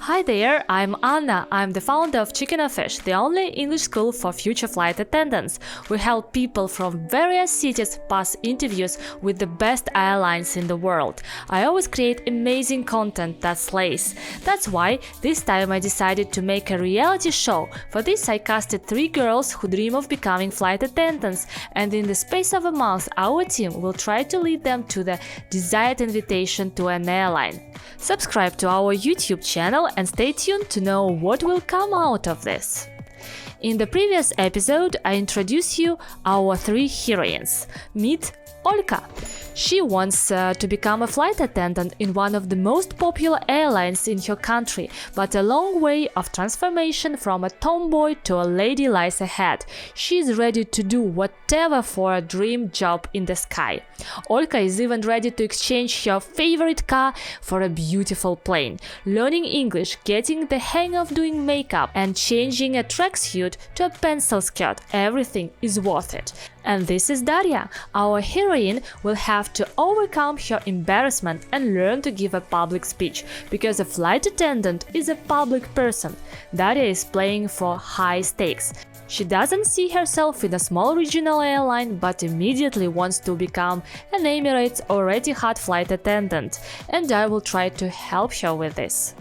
Hi there, I'm Anna. I'm the founder of Chicken or Fish, the only English school for future flight attendants. We help people from various cities pass interviews with the best airlines in the world. I always create amazing content that slays. That's why this time I decided to make a reality show. For this I casted 3 girls who dream of becoming flight attendants, and in the space of a month our team will try to lead them to the desired invitation to an airline. Subscribe to our YouTube channel and stay tuned to know what will come out of this. In the previous episode, I introduced you our 3 heroines. Meet Olka. She wants to become a flight attendant in one of the most popular airlines in her country, but a long way of transformation from a tomboy to a lady lies ahead. She is ready to do whatever for a dream job in the sky. Olka is even ready to exchange her favorite car for a beautiful plane. Learning English, getting the hang of doing makeup, and changing a tracksuit to a pencil skirt, everything is worth it. And this is Daria. Our heroine will have to overcome her embarrassment and learn to give a public speech, because a flight attendant is a public person. Daria is playing for high stakes. She doesn't see herself in a small regional airline, but immediately wants to become an Emirates or Etihad flight attendant, and I will try to help her with this.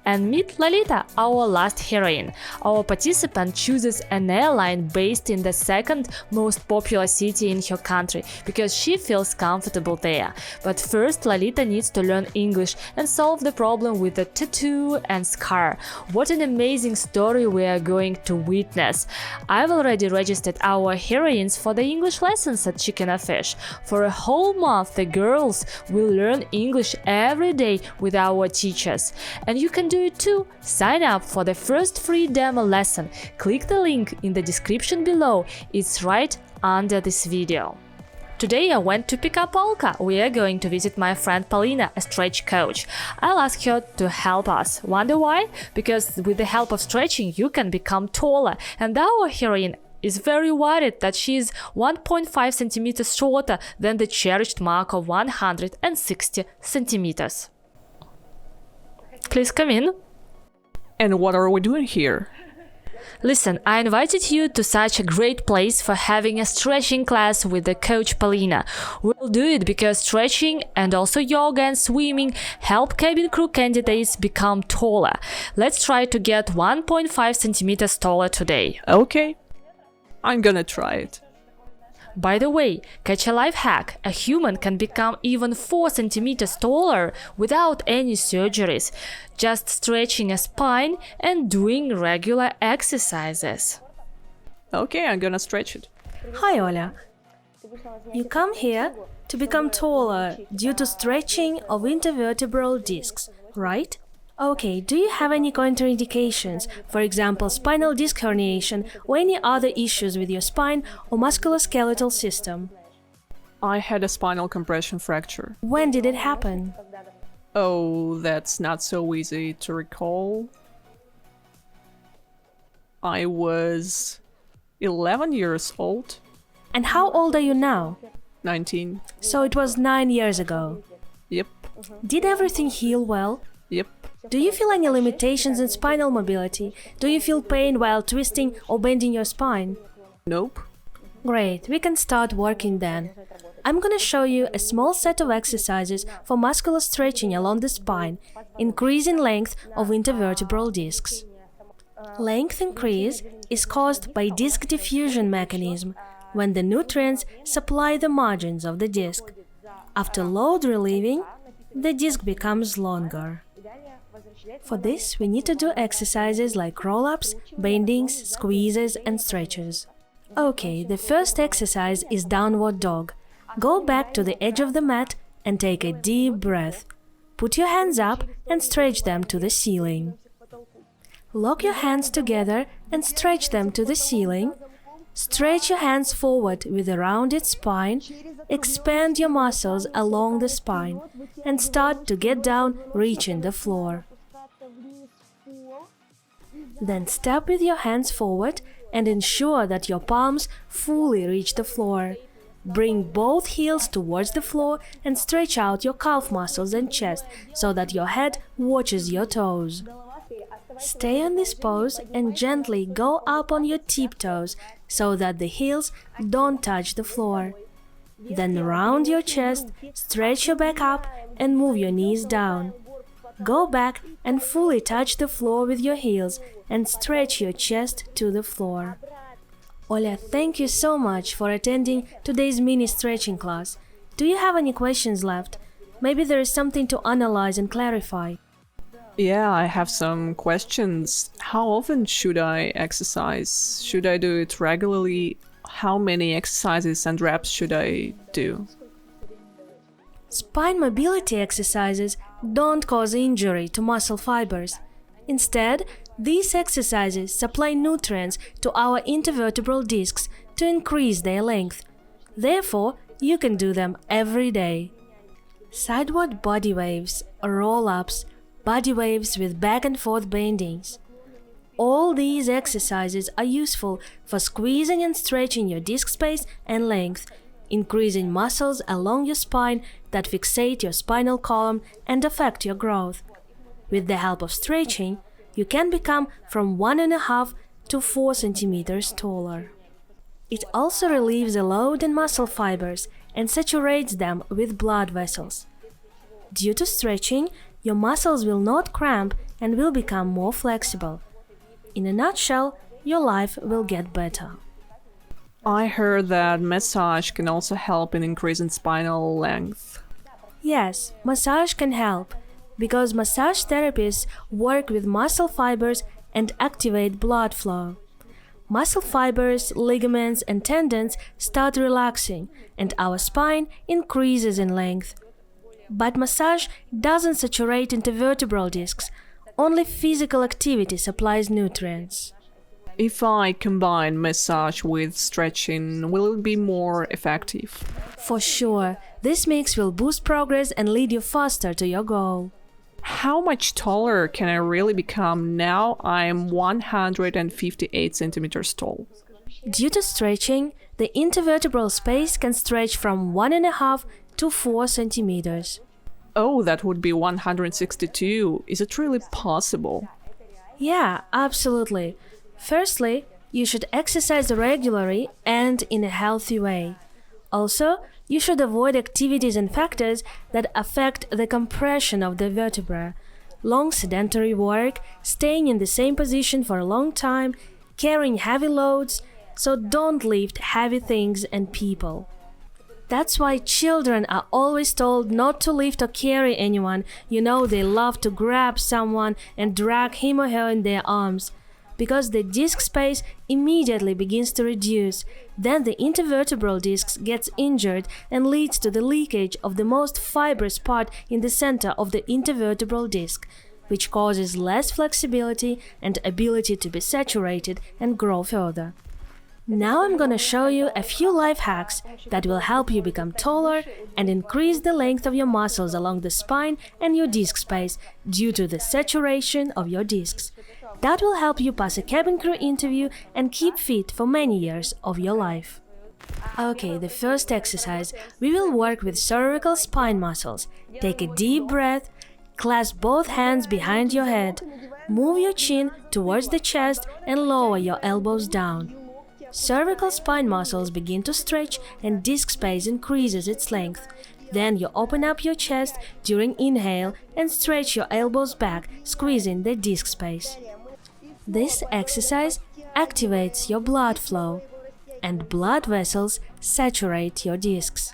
And meet Lolita, our last heroine. Our participant chooses an airline based in the second most popular city in her country, because she feels comfortable there. But first Lolita needs to learn English and solve the problem with the tattoo and scar. What an amazing story we are going to witness. I've already registered our heroines for the English lessons at Chicken or Fish. For a whole month the girls will learn English every day with our teachers. And you can do it too. Sign up for the first free demo lesson. Click the link in the description below. It's right under this video. Today I went to pick up Olka. We are going to visit my friend Polina, a stretch coach. I'll ask her to help us. Wonder why? Because with the help of stretching you can become taller, and our heroine is very worried that she is 1.5 centimeters shorter than the cherished mark of 160 centimeters. Please come in. And what are we doing here? Listen, I invited you to such a great place for having a stretching class with the coach Polina. We'll do it because stretching and also yoga and swimming help cabin crew candidates become taller. Let's try to get 1.5 centimeters taller today. Okay, I'm gonna try it. By the way, catch a life hack. A human can become even 4 centimeters taller without any surgeries, just stretching a spine and doing regular exercises. Okay, I'm gonna stretch it. Hi, Oля. You come here to become taller due to stretching of intervertebral discs, right? Okay, do you have any contraindications, for example, spinal disc herniation or any other issues with your spine or musculoskeletal system? I had a spinal compression fracture. When did it happen? Oh, that's not so easy to recall. I was 11 years old. And how old are you now? 19. So it was 9 years ago. Yep. Did everything heal well? Yep. Do you feel any limitations in spinal mobility? Do you feel pain while twisting or bending your spine? Nope. Great, we can start working then. I'm gonna show you a small set of exercises for muscular stretching along the spine, increasing length of intervertebral discs. Length increase is caused by disc diffusion mechanism, when the nutrients supply the margins of the disc. After load relieving, the disc becomes longer. For this, we need to do exercises like roll-ups, bendings, squeezes and stretches. Okay, the first exercise is downward dog. Go back to the edge of the mat and take a deep breath. Put your hands up and stretch them to the ceiling. Lock your hands together and stretch them to the ceiling. Stretch your hands forward with a rounded spine. Expand your muscles along the spine and start to get down, reaching the floor. Then step with your hands forward and ensure that your palms fully reach the floor. Bring both heels towards the floor and stretch out your calf muscles and chest so that your head watches your toes. Stay on this pose and gently go up on your tiptoes so that the heels don't touch the floor. Then round your chest, stretch your back up and move your knees down. Go back and fully touch the floor with your heels and stretch your chest to the floor. Oля, thank you so much for attending today's mini stretching class. Do you have any questions left? Maybe there is something to analyze and clarify. Yeah, I have some questions. How often should I exercise? Should I do it regularly? How many exercises and reps should I do? Spine mobility exercises don't cause injury to muscle fibers. Instead, these exercises supply nutrients to our intervertebral discs to increase their length. Therefore, you can do them every day. Sideward body waves, roll-ups, body waves with back and forth bendings. All these exercises are useful for squeezing and stretching your disc space and length, increasing muscles along your spine that fixate your spinal column and affect your growth. With the help of stretching, you can become from 1.5 to 4 centimeters taller. It also relieves a load in muscle fibers and saturates them with blood vessels. Due to stretching, your muscles will not cramp and will become more flexible. In a nutshell, your life will get better. I heard that massage can also help in increasing spinal length. Yes, massage can help, because massage therapists work with muscle fibers and activate blood flow. Muscle fibers, ligaments, and tendons start relaxing, and our spine increases in length. But massage doesn't saturate intervertebral discs. Only physical activity supplies nutrients. If I combine massage with stretching, will it be more effective? For sure, this mix will boost progress and lead you faster to your goal. How much taller can I really become now I'm 158 centimeters tall? Due to stretching, the intervertebral space can stretch from 1.5 to 4 centimeters. Oh, that would be 162. Is it really possible? Yeah, absolutely. Firstly, you should exercise regularly and in a healthy way. Also, you should avoid activities and factors that affect the compression of the vertebra. Long sedentary work, staying in the same position for a long time, carrying heavy loads, so don't lift heavy things and people. That's why children are always told not to lift or carry anyone. You know, they love to grab someone and drag him or her in their arms. Because the disc space immediately begins to reduce, then the intervertebral disc gets injured and leads to the leakage of the most fibrous part in the center of the intervertebral disc, which causes less flexibility and ability to be saturated and grow further. Now I'm gonna show you a few life hacks that will help you become taller and increase the length of your muscles along the spine and your disc space due to the saturation of your discs. That will help you pass a cabin crew interview and keep fit for many years of your life. Okay, the first exercise, we will work with cervical spine muscles. Take a deep breath, clasp both hands behind your head, move your chin towards the chest and lower your elbows down. Cervical spine muscles begin to stretch and disc space increases its length. Then you open up your chest during inhale and stretch your elbows back, squeezing the disc space. This exercise activates your blood flow, and blood vessels saturate your discs.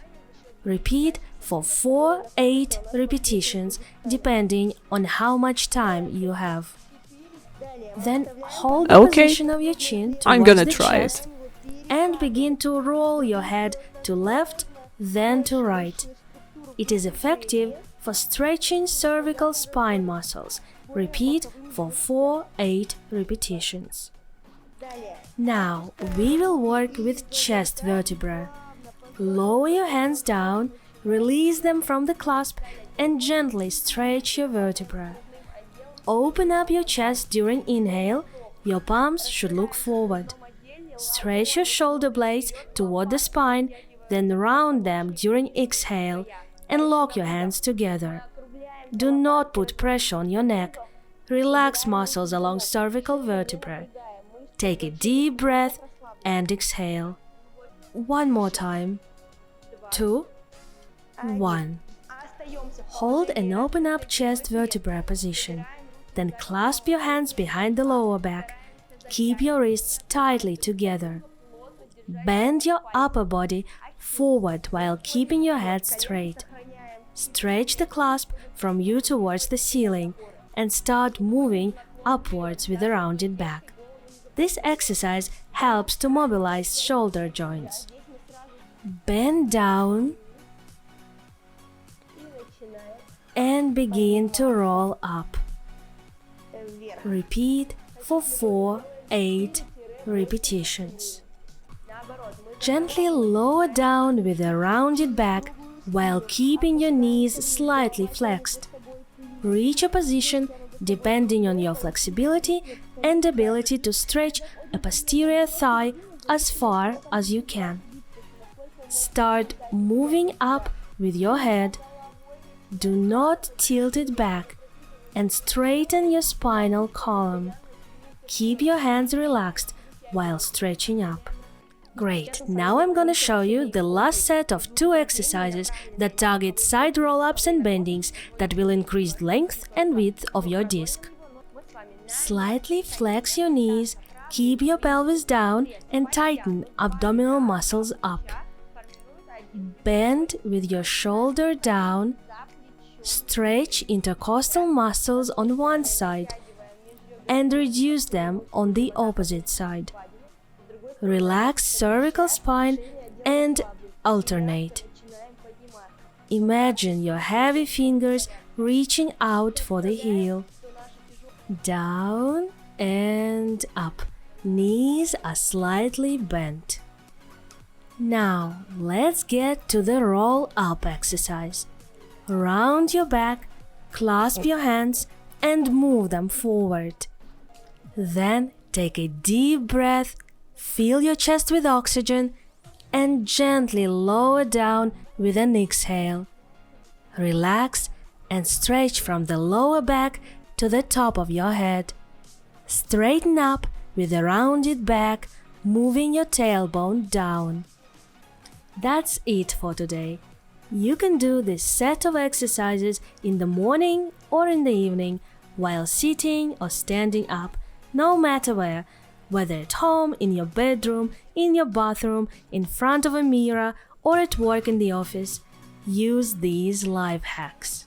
Repeat for 4-8 repetitions depending on how much time you have. Then hold the position of your chin towards the chest and begin to roll your head to left, then to right. It is effective for stretching cervical spine muscles. Repeat for 4-8 repetitions. Now we will work with chest vertebra. Lower your hands down, release them from the clasp and gently stretch your vertebra. Open up your chest during inhale, your palms should look forward. Stretch your shoulder blades toward the spine, then round them during exhale and lock your hands together. Do not put pressure on your neck. Relax muscles along cervical vertebrae. Take a deep breath and exhale. One more time. 2, 1. Hold and open up chest vertebra position. Then clasp your hands behind the lower back. Keep your wrists tightly together. Bend your upper body forward while keeping your head straight. Stretch the clasp from you towards the ceiling and start moving upwards with a rounded back. This exercise helps to mobilize shoulder joints. Bend down and begin to roll up. Repeat for 4-8 repetitions. Gently lower down with a rounded back while keeping your knees slightly flexed. Reach a position depending on your flexibility and ability to stretch a posterior thigh as far as you can. Start moving up with your head. Do not tilt it back and straighten your spinal column. Keep your hands relaxed while stretching up. Great, now I'm gonna show you the last set of 2 exercises that target side roll-ups and bendings that will increase length and width of your disc. Slightly flex your knees, keep your pelvis down and tighten abdominal muscles up. Bend with your shoulder down. Stretch intercostal muscles on one side and reduce them on the opposite side. Relax cervical spine and alternate. Imagine your heavy fingers reaching out for the heel. Down and up. Knees are slightly bent. Now, let's get to the roll-up exercise. Round your back, clasp your hands, and move them forward. Then take a deep breath, fill your chest with oxygen, and gently lower down with an exhale. Relax and stretch from the lower back to the top of your head. Straighten up with a rounded back, moving your tailbone down. That's it for today. You can do this set of exercises in the morning or in the evening while sitting or standing up, no matter where, whether at home, in your bedroom, in your bathroom, in front of a mirror, or at work in the office. Use these life hacks.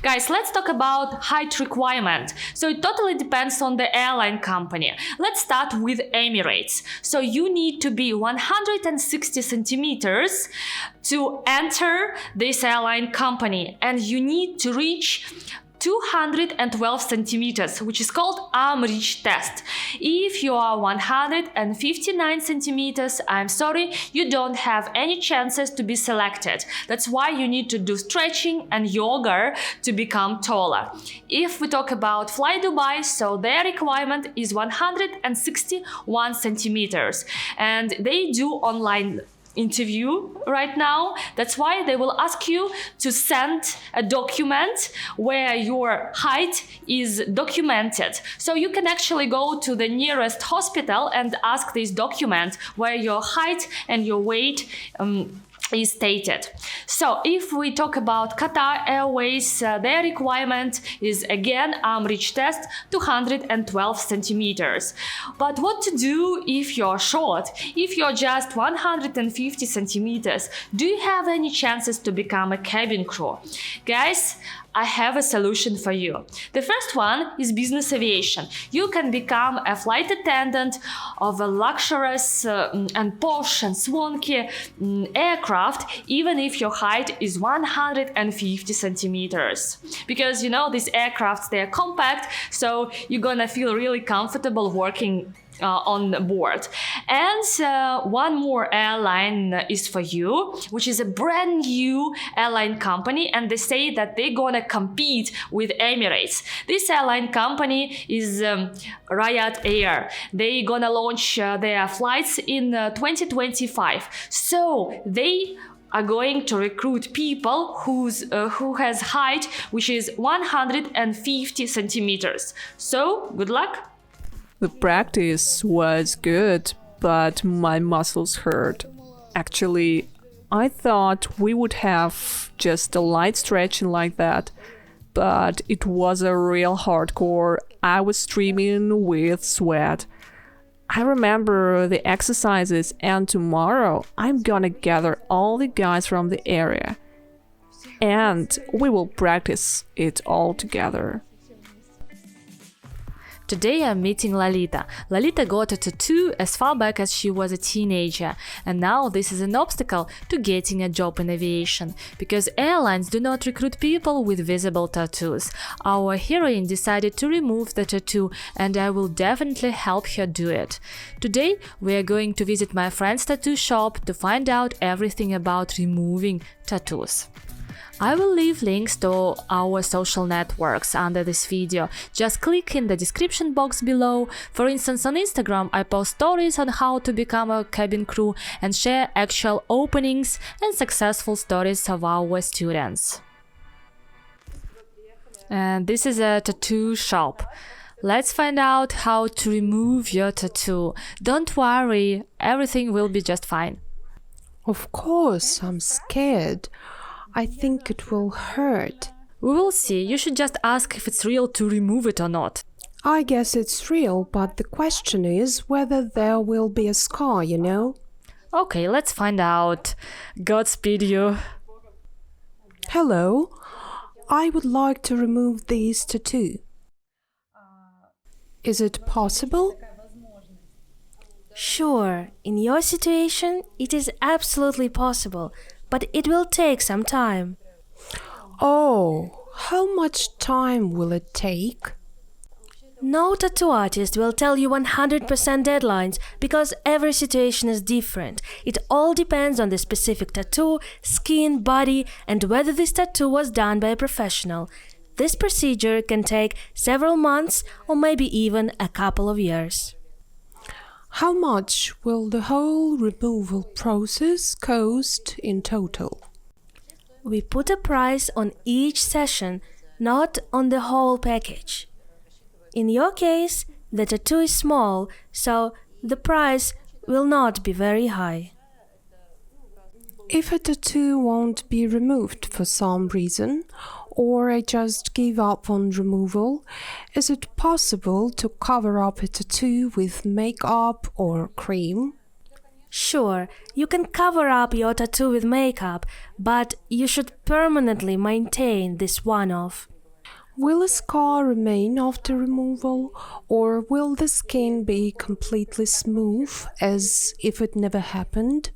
Guys, let's talk about height requirement. So it totally depends on the airline company. Let's start with Emirates. So you need to be 160 centimeters to enter this airline company, and you need to reach 212 centimeters, which is called arm reach test. If you are 159 centimeters, I'm sorry, you don't have any chances to be selected. That's why you need to do stretching and yoga to become taller. If we talk about Fly Dubai, so their requirement is 161 centimeters, and they do online interview right now. That's why they will ask you to send a document where your height is documented. So you can actually go to the nearest hospital and ask this document where your height and your weight is stated. So if we talk about Qatar Airways, their requirement is again arm reach test 212 centimeters. But what to do if you're short? If you're just 150 centimeters, do you have any chances to become a cabin crew? Guys, I have a solution for you. The first one is business aviation. You can become a flight attendant of a luxurious and posh and swanky aircraft, even if your height is 150 centimeters. Because you know, these aircrafts, they're compact, so you're gonna feel really comfortable working on board. And one more airline is for you, which is a brand new airline company, and they say that they're gonna compete with Emirates. This airline company is Riyadh Air. They're gonna launch their flights in 2025. So they are going to recruit people who has height which is 150 centimeters. So, good luck! The practice was good, but my muscles hurt. Actually, I thought we would have just a light stretching like that, but it was a real hardcore. I was streaming with sweat. I remember the exercises, and tomorrow I'm gonna gather all the guys from the area and we will practice it all together. Today I'm meeting Lalita. Lalita got a tattoo as far back as she was a teenager, and now this is an obstacle to getting a job in aviation, because airlines do not recruit people with visible tattoos. Our heroine decided to remove the tattoo, and I will definitely help her do it. Today we are going to visit my friend's tattoo shop to find out everything about removing tattoos. I will leave links to our social networks under this video. Just click in the description box below. For instance, on Instagram I post stories on how to become a cabin crew and share actual openings and successful stories of our students. And this is a tattoo shop. Let's find out how to remove your tattoo. Don't worry, everything will be just fine. Of course, I'm scared. I think it will hurt. We will see. You should just ask if it's real to remove it or not. I guess it's real, but the question is whether there will be a scar, you know? Okay, let's find out. Godspeed you. Hello. I would like to remove this tattoo. Is it possible? Sure, in your situation, it is absolutely possible, but it will take some time. Oh, how much time will it take? No tattoo artist will tell you 100% deadlines because every situation is different. It all depends on the specific tattoo, skin, body, and whether this tattoo was done by a professional. This procedure can take several months or maybe even a couple of years. How much will the whole removal process cost in total? We put a price on each session, not on the whole package. In your case, the tattoo is small, so the price will not be very high. If a tattoo won't be removed for some reason, or I just give up on removal, is it possible to cover up a tattoo with makeup or cream? Sure, you can cover up your tattoo with makeup, but you should permanently maintain this one-off. Will a scar remain after removal, or will the skin be completely smooth as if it never happened?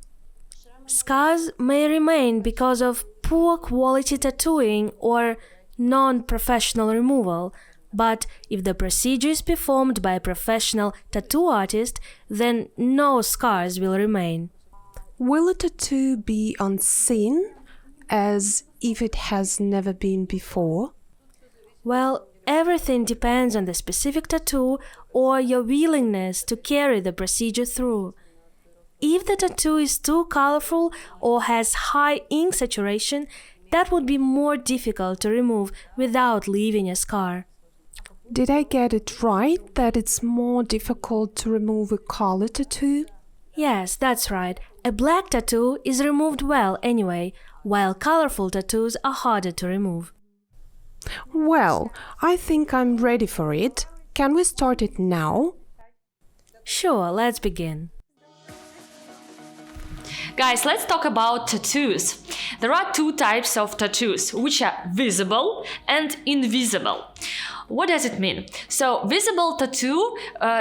Scars may remain because of poor quality tattooing or non-professional removal, but if the procedure is performed by a professional tattoo artist, then no scars will remain. Will a tattoo be unseen, as if it has never been before? Well, everything depends on the specific tattoo or your willingness to carry the procedure through. If the tattoo is too colorful or has high ink saturation, that would be more difficult to remove without leaving a scar. Did I get it right that it's more difficult to remove a color tattoo? Yes, that's right. A black tattoo is removed well anyway, while colorful tattoos are harder to remove. Well, I think I'm ready for it. Can we start it now? Sure, let's begin. Guys, let's talk about tattoos. There are two types of tattoos, which are visible and invisible. What does it mean? So, visible tattoo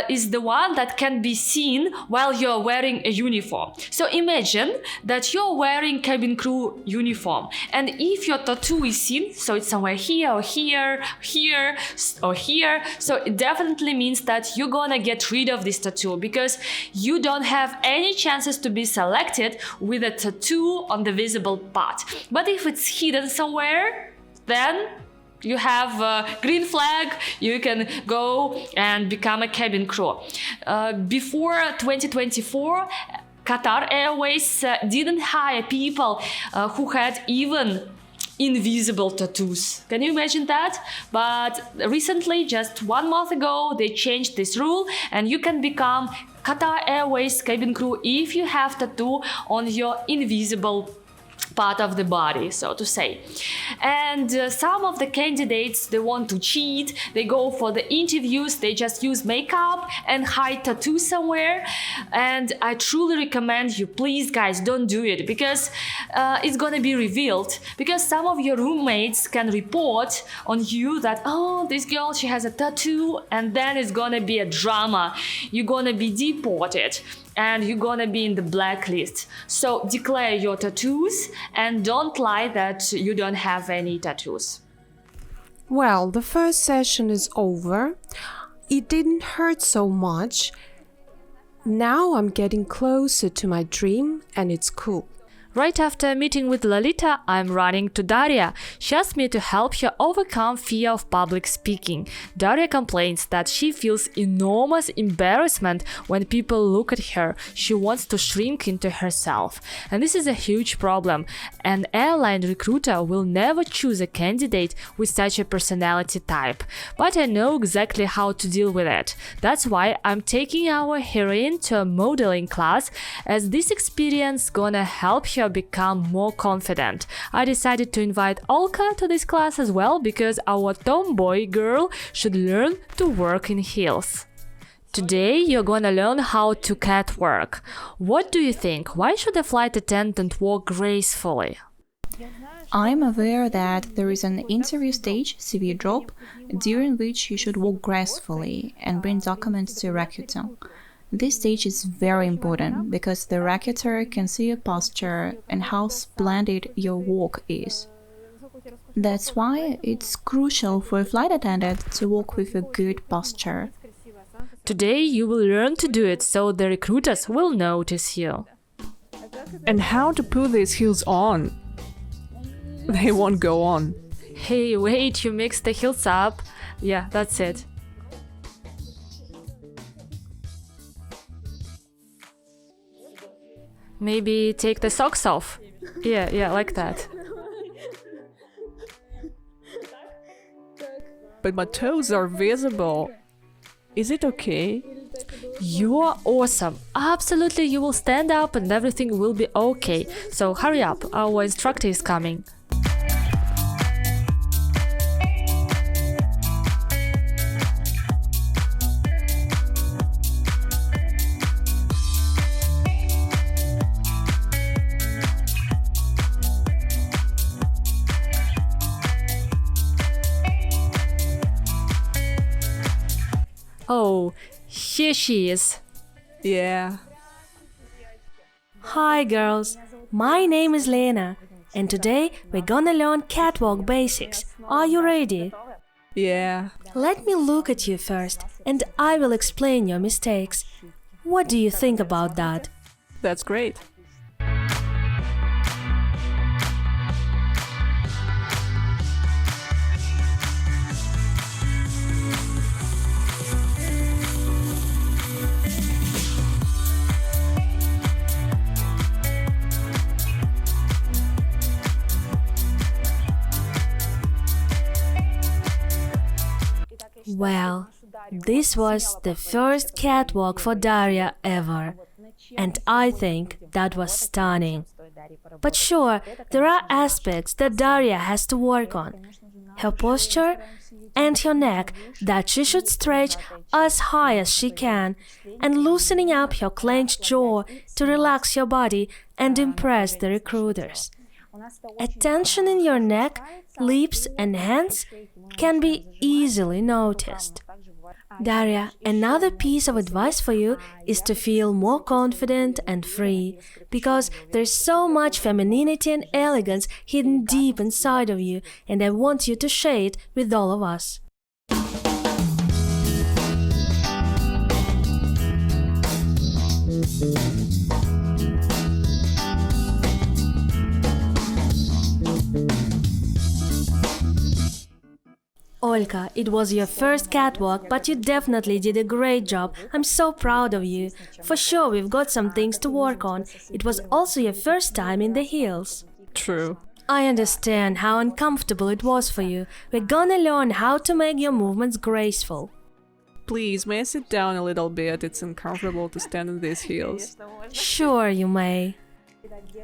is the one that can be seen while you're wearing a uniform. So, imagine that you're wearing cabin crew uniform, and if your tattoo is seen, so it's somewhere here or here, here or here, so it definitely means that you're gonna get rid of this tattoo because you don't have any chances to be selected with a tattoo on the visible part. But if it's hidden somewhere, then you have a green flag, you can go and become a cabin crew. Before 2024, Qatar Airways didn't hire people who had even invisible tattoos. Can you imagine that? But recently, just 1 month ago, they changed this rule and you can become Qatar Airways cabin crew if you have tattoo on your invisible part of the body, so to say. And some of the candidates, they want to cheat, they go for the interviews, they just use makeup and hide tattoo somewhere. And I truly recommend you, please guys, don't do it, because it's gonna be revealed, because some of your roommates can report on you that, oh, this girl, she has a tattoo, and then it's gonna be a drama. You're gonna be deported and you're gonna be in the blacklist. So declare your tattoos and don't lie that you don't have any tattoos. Well, the first session is over. It didn't hurt so much. Now I'm getting closer to my dream and it's cool. Right after a meeting with Lolita, I'm running to Daria. She asked me to help her overcome fear of public speaking. Daria complains that she feels enormous embarrassment when people look at her. She wants to shrink into herself. And this is a huge problem. An airline recruiter will never choose a candidate with such a personality type. But I know exactly how to deal with it. That's why I'm taking our heroine to a modeling class, as this experience gonna help her become more confident. I decided to invite Olka to this class as well, because our tomboy girl should learn to work in heels. Today you're gonna learn how to catwalk. What do you think? Why should a flight attendant walk gracefully? I'm aware that there is an interview stage, CV drop, during which you should walk gracefully and bring documents to recruiter. This stage is very important because the recruiter can see your posture and how splendid your walk is. That's why it's crucial for a flight attendant to walk with a good posture. Today you will learn to do it so the recruiters will notice you. And how to put these heels on? They won't go on. Hey, wait, you mixed the heels up. Yeah, that's it. Maybe take the socks off. Yeah, like that. But my toes are visible. Is it okay? You are awesome. Absolutely, you will stand up and everything will be okay. So hurry up, our instructor is coming. Oh, here she is. Yeah. Hi girls, my name is Lena, and today we're gonna learn catwalk basics. Are you ready? Yeah. Let me look at you first, and I will explain your mistakes. What do you think about that? That's great. Well, this was the first catwalk for Daria ever, and I think that was stunning. But sure, there are aspects that Daria has to work on. Her posture and her neck that she should stretch as high as she can, and loosening up her clenched jaw to relax your body and impress the recruiters. A tension in your neck, lips and hands can be easily noticed. Daria, another piece of advice for you is to feel more confident and free, because there's so much femininity and elegance hidden deep inside of you, and I want you to share it with all of us. Olka, it was your first catwalk, but you definitely did a great job. I'm so proud of you. For sure, we've got some things to work on. It was also your first time in the heels. True. I understand how uncomfortable it was for you. We're gonna learn how to make your movements graceful. Please, may I sit down a little bit? It's uncomfortable to stand in these heels. Sure, you may.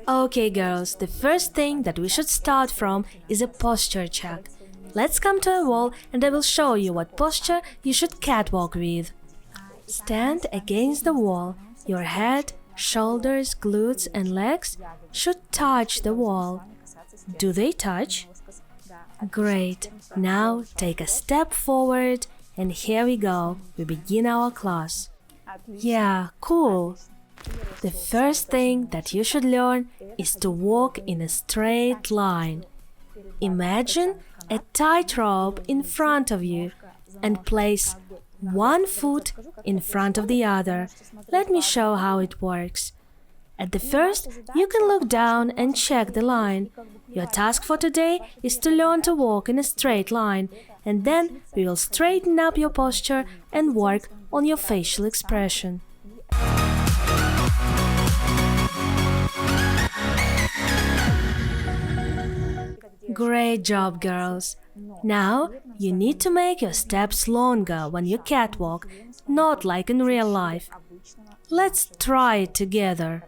Okay, girls, the first thing that we should start from is a posture check. Let's come to a wall and I will show you what posture you should catwalk with. Stand against the wall. Your head, shoulders, glutes and legs should touch the wall. Do they touch? Great. Now take a step forward and here we go. We begin our class. Yeah, cool. The first thing that you should learn is to walk in a straight line. Imagine a tightrope in front of you and place one foot in front of the other. Let me show how it works. At the first, you can look down and check the line. Your task for today is to learn to walk in a straight line, and then we will straighten up your posture and work on your facial expression. Great job, girls! Now, you need to make your steps longer when you catwalk, not like in real life. Let's try it together.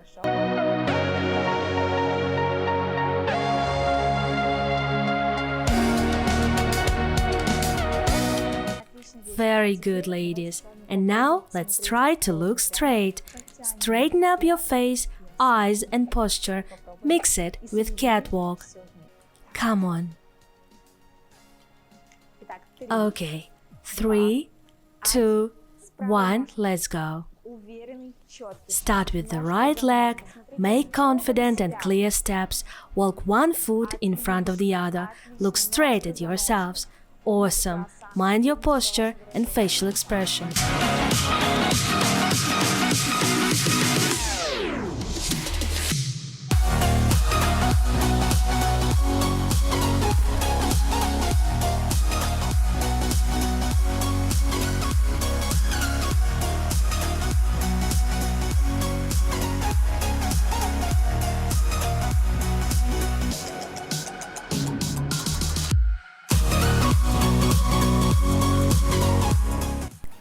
Very good, ladies. And now, let's try to look straight. Straighten up your face, eyes and posture. Mix it with catwalk. Come on. Okay. 3, 2, 1, let's go. Start with the right leg, make confident and clear steps, walk one foot in front of the other, look straight at yourselves. Awesome! Mind your posture and facial expression.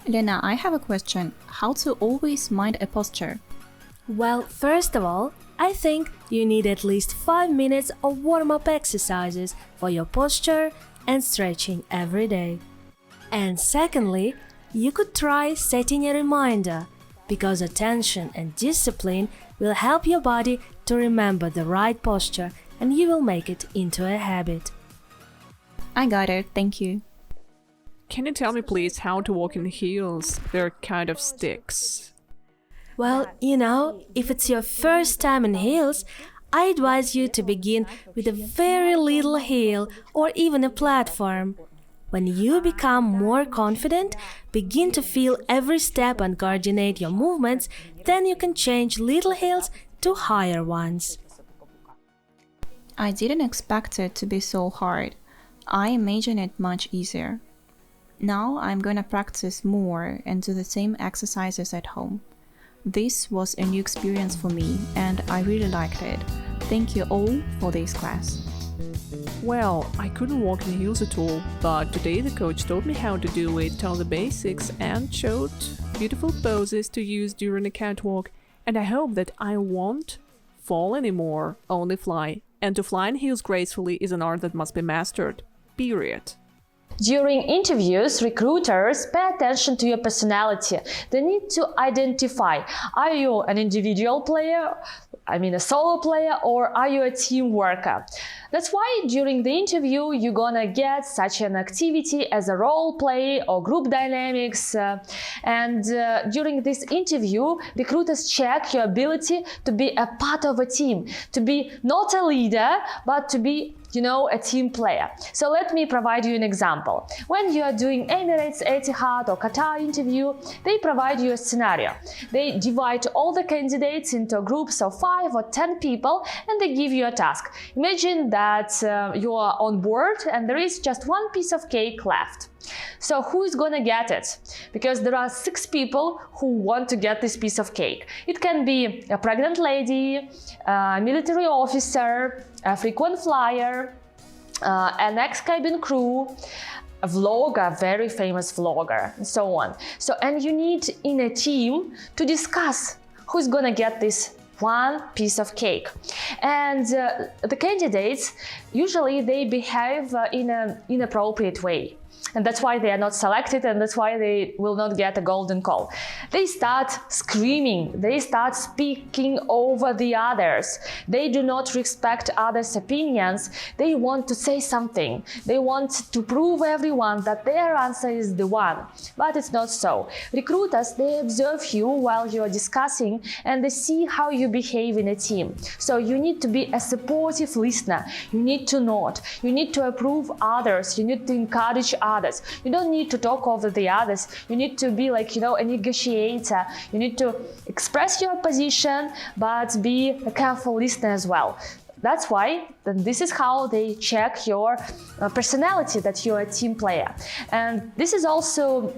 Lena, I have a question. How to always mind a posture? Well, first of all, I think you need at least 5 minutes of warm-up exercises for your posture and stretching every day. And secondly, you could try setting a reminder, because attention and discipline will help your body to remember the right posture and you will make it into a habit. I got it, thank you. Can you tell me please how to walk in heels? They're kind of sticks. Well, you know, if it's your first time in heels, I advise you to begin with a very little heel or even a platform. When you become more confident, begin to feel every step and coordinate your movements, then you can change little heels to higher ones. I didn't expect it to be so hard. I imagined it much easier. Now I'm gonna practice more and do the same exercises at home. This was a new experience for me and I really liked it. Thank you all for this class. Well, I couldn't walk in heels at all, but today the coach taught me how to do it, taught the basics and showed beautiful poses to use during a catwalk, and I hope that I won't fall anymore, only fly. And to fly in heels gracefully is an art that must be mastered. Period. During interviews, recruiters pay attention to your personality. They need to identify, are you an individual player, a solo player, or are you a team worker? That's why during the interview you're gonna get such an activity as a role play or group dynamics. During this interview, recruiters check your ability to be a part of a team, to be not a leader, but to be a team player. So let me provide you an example. When you are doing Emirates, Etihad or Qatar interview, they provide you a scenario. They divide all the candidates into groups of 5 or 10 people and they give you a task. Imagine that you are on board and there is just one piece of cake left. So who is gonna get it? Because there are 6 people who want to get this piece of cake. It can be a pregnant lady, a military officer, a frequent flyer, an ex-cabin crew, a vlogger, a very famous vlogger, and so on. So, and you need in a team to discuss who's gonna get this one piece of cake. And the candidates, usually they behave in an inappropriate way. And that's why they are not selected, and that's why they will not get a golden call. They start screaming, they start speaking over the others, they do not respect others' opinions, they want to say something, they want to prove everyone that their answer is the one, but it's not so. Recruiters, they observe you while you're discussing and they see how you behave in a team. So you need to be a supportive listener, you need to nod, you need to approve others, you need to encourage others. You don't need to talk over the others. You need to be like, a negotiator. You need to express your position, but be a careful listener as well. That's why this is how they check your personality, that you're a team player. And this is also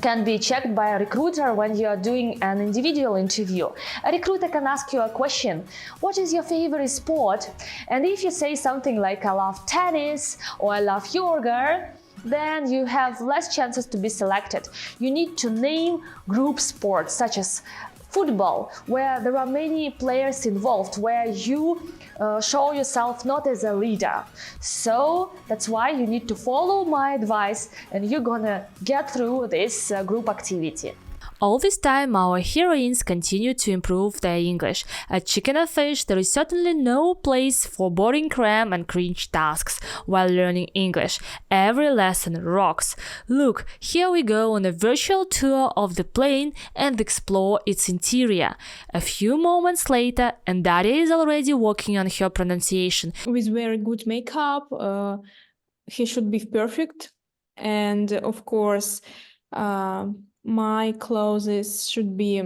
can be checked by a recruiter when you are doing an individual interview. A recruiter can ask you a question: what is your favorite sport? And if you say something like, I love tennis or I love yoga, then you have less chances to be selected. You need to name group sports such as football, where there are many players involved, where you show yourself not as a leader. So that's why you need to follow my advice and you're gonna get through this group activity. All this time, our heroines continue to improve their English. At Chicken or Fish, there is certainly no place for boring cram and cringe tasks while learning English. Every lesson rocks. Look, here we go on a virtual tour of the plane and explore its interior. A few moments later, and Daria is already working on her pronunciation. With very good makeup, he should be perfect. And of course, my clothes should be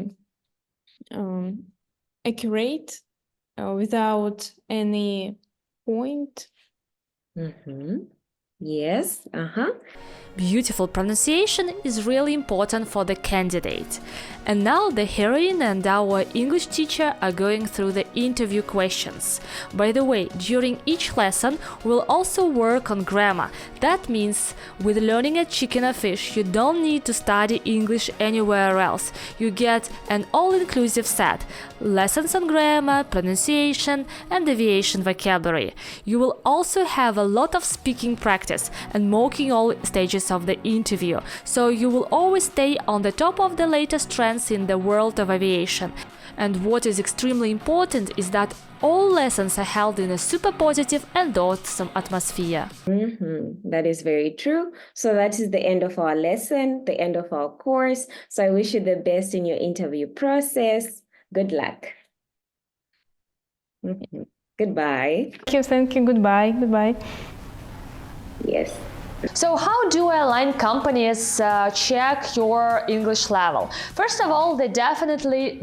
accurate, without any point. Yes. Beautiful pronunciation is really important for the candidate. And now the heroine and our English teacher are going through the interview questions. By the way, during each lesson, we'll also work on grammar. That means with learning at Chicken or Fish, you don't need to study English anywhere else. You get an all-inclusive set: lessons on grammar, pronunciation, and aviation vocabulary. You will also have a lot of speaking practice and mocking all stages of the interview, so you will always stay on the top of the latest trends in the world of aviation. And what is extremely important is that all lessons are held in a super positive and awesome atmosphere. That is very true. So that is the end of our lesson, the end of our course. So I wish you the best in your interview process. Good luck. Goodbye. Thank you. Goodbye. Yes. So how do airline companies check your English level? First of all, they definitely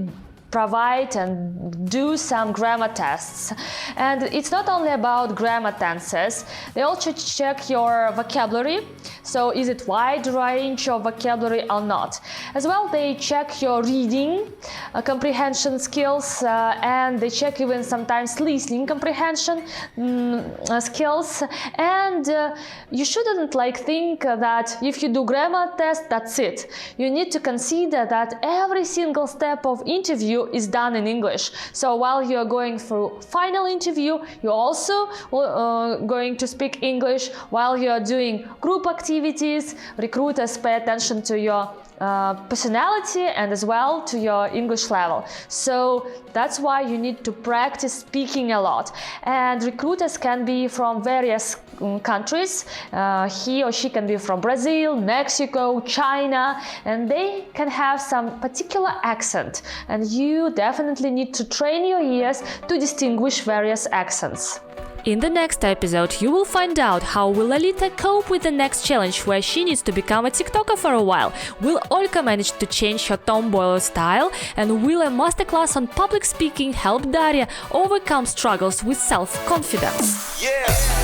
provide and do some grammar tests. And it's not only about grammar tenses, they also check your vocabulary. So is it wide range of vocabulary or not? As well, they check your reading comprehension skills, and they check even sometimes listening comprehension skills. And you shouldn't think that if you do grammar test, that's it. You need to consider that every single step of interview is done in English. So while you're going through final interview, you're also going to speak English. While you're doing group activities, recruiters pay attention to your personality and as well to your English level. So that's why you need to practice speaking a lot. And recruiters can be from various countries. He or she can be from Brazil, Mexico, China, and they can have some particular accent. And you definitely need to train your ears to distinguish various accents. In the next episode, you will find out how will Alita cope with the next challenge where she needs to become a TikToker for a while, will Olka manage to change her tomboy style, and will a masterclass on public speaking help Daria overcome struggles with self-confidence. Yeah.